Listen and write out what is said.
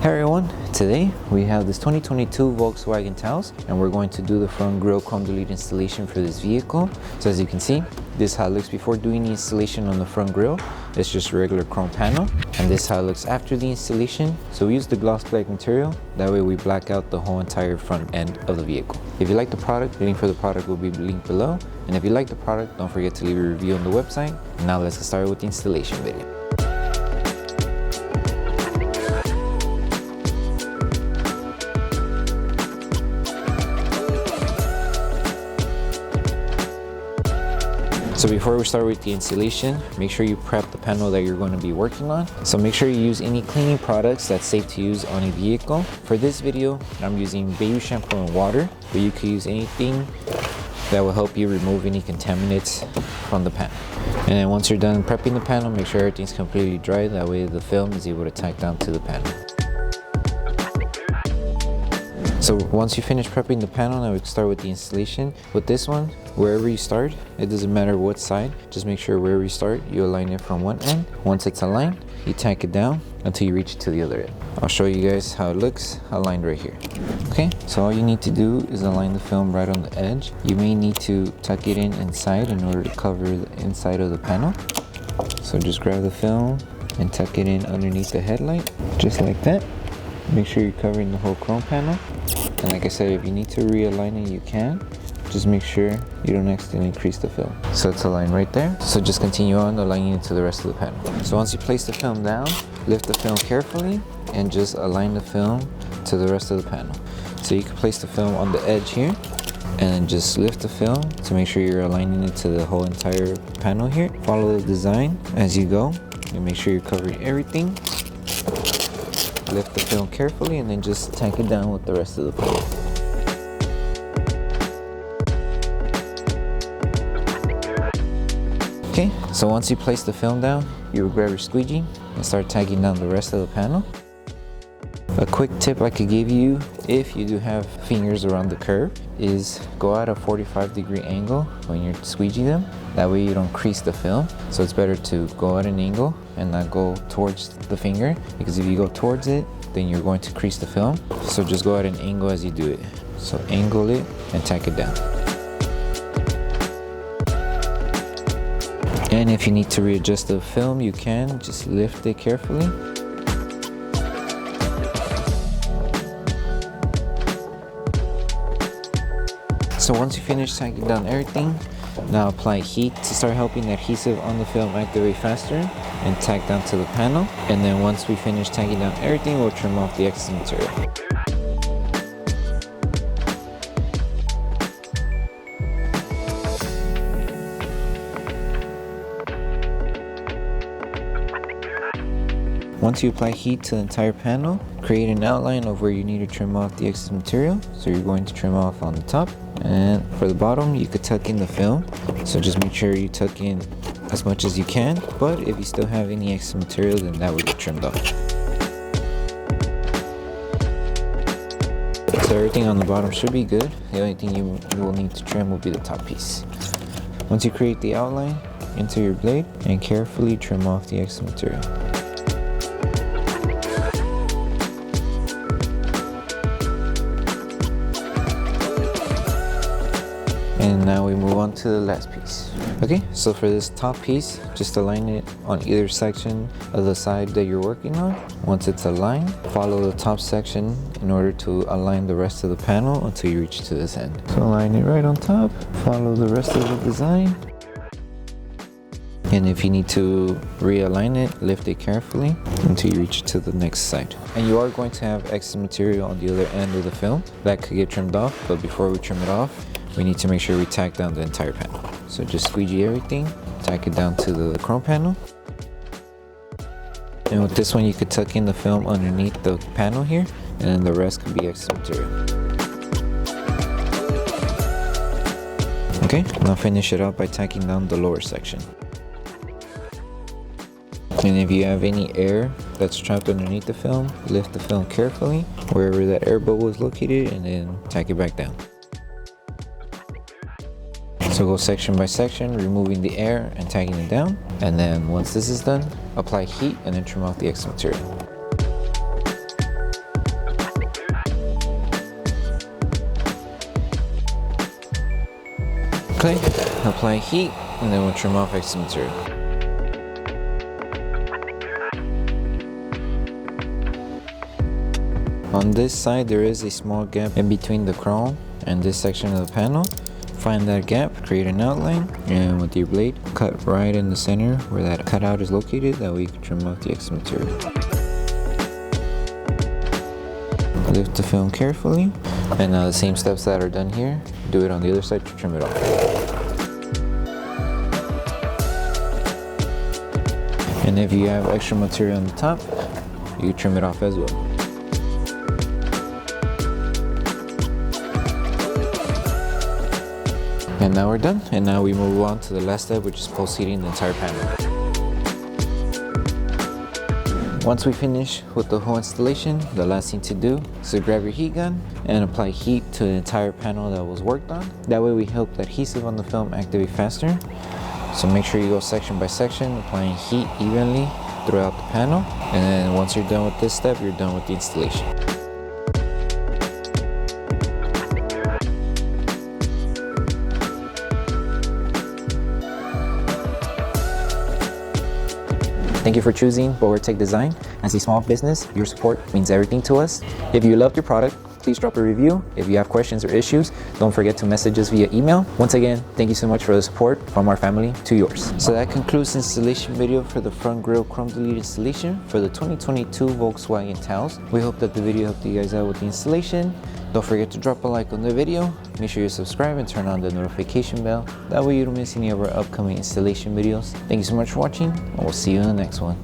Hey everyone, today we have this 2022 Volkswagen Taos and we're going to do the front grille chrome delete installation for this vehicle. So as you can see, this is how it looks before doing the installation on the front grille. It's just a regular chrome panel, and this is how it looks after the installation. So we use the gloss black material, that way we black out the whole entire front end of the vehicle. If you like the product, the link for the product will be linked below. And if you like the product, don't forget to leave a review on the website. Now let's get started with the installation video. So before we start with the installation, make sure you prep the panel that you're going to be working on. So make sure you use any cleaning products that's safe to use on a vehicle. For this video, I'm using baby shampoo and water, but you can use anything that will help you remove any contaminants from the panel. And then once you're done prepping the panel, make sure everything's completely dry. That way the film is able to tack down to the panel. So once you finish prepping the panel, now we can start with the installation. With this one, wherever you start, it doesn't matter what side, just make sure wherever you start, you align it from one end. Once it's aligned, you tack it down until you reach it to the other end. I'll show you guys how it looks aligned right here. Okay, so all you need to do is align the film right on the edge. You may need to tuck it in inside in order to cover the inside of the panel. So just grab the film and tuck it in underneath the headlight, just like that. Make sure you're covering the whole chrome panel. And like I said, if you need to realign it, you can. Just make sure you don't accidentally crease the film. So it's aligned right there. So just continue on aligning it to the rest of the panel. So once you place the film down, lift the film carefully and just align the film to the rest of the panel. So you can place the film on the edge here and just lift the film to make sure you're aligning it to the whole entire panel here. Follow the design as you go and make sure you're covering everything. Lift the film carefully and then just tack it down with the rest of the film. Okay, so once you place the film down, you will grab your squeegee and start tacking down the rest of the panel. A quick tip I could give you if you do have fingers around the curve is go at a 45-degree angle when you squeegee them. That way you don't crease the film. So it's better to go at an angle and not go towards the finger, because if you go towards it, then you're going to crease the film. So just go at an angle as you do it. So angle it and tack it down. And if you need to readjust the film, you can. Just lift it carefully. So once you finish tacking down everything, now apply heat to start helping the adhesive on the film activate faster and tack down to the panel. And then once we finish tacking down everything, we'll trim off the excess material. Once you apply heat to the entire panel, create an outline of where you need to trim off the excess material. So you're going to trim off on the top, and for the bottom you could tuck in the film. So just make sure you tuck in as much as you can, but if you still have any excess material, then that will get trimmed off. So everything on the bottom should be good. The only thing you will need to trim will be the top piece. Once you create the outline, enter your blade and carefully trim off the excess material. And now we move on to the last piece. Okay, so for this top piece, just align it on either section of the side that you're working on. Once it's aligned, follow the top section in order to align the rest of the panel until you reach to this end. So align it right on top, follow the rest of the design. And if you need to realign it, lift it carefully until you reach to the next side. And you are going to have excess material on the other end of the film that could get trimmed off, but before we trim it off, we need to make sure we tack down the entire panel. So just squeegee everything, tack it down to the chrome panel. And with this one, you could tuck in the film underneath the panel here, and then the rest could be excess material. Okay, now finish it out by tacking down the lower section. And if you have any air that's trapped underneath the film, lift the film carefully wherever that air bubble is located and then tack it back down. So go section by section, removing the air and tagging it down. And then once this is done, apply heat and then trim off the excess material. Okay, apply heat, and then we'll trim off excess material. On this side, there is a small gap in between the chrome and this section of the panel. Find that gap, create an outline, and with your blade, cut right in the center where that cutout is located. That way you can trim off the excess material. Lift the film carefully, and now the same steps that are done here, do it on the other side to trim it off. And if you have extra material on the top, you trim it off as well. And now we're done, and now we move on to the last step, which is post-heating the entire panel. Once we finish with the whole installation, the last thing to do is to grab your heat gun and apply heat to the entire panel that was worked on. That way we help the adhesive on the film activate faster. So make sure you go section by section, applying heat evenly throughout the panel. And then once you're done with this step, you're done with the installation. Thank you for choosing Bogar Tech Design. As a small business, your support means everything to us. If you loved your product, please drop a review. If you have questions or issues, don't forget to message us via email. Once again, thank you so much for the support from our family to yours. So that concludes the installation video for the front grille chrome delete installation for the 2022 Volkswagen Taos. We hope that the video helped you guys out with the installation. Don't forget to drop a like on the video. Make sure you subscribe and turn on the notification bell. That way you don't miss any of our upcoming installation videos. Thank you so much for watching, and we'll see you in the next one.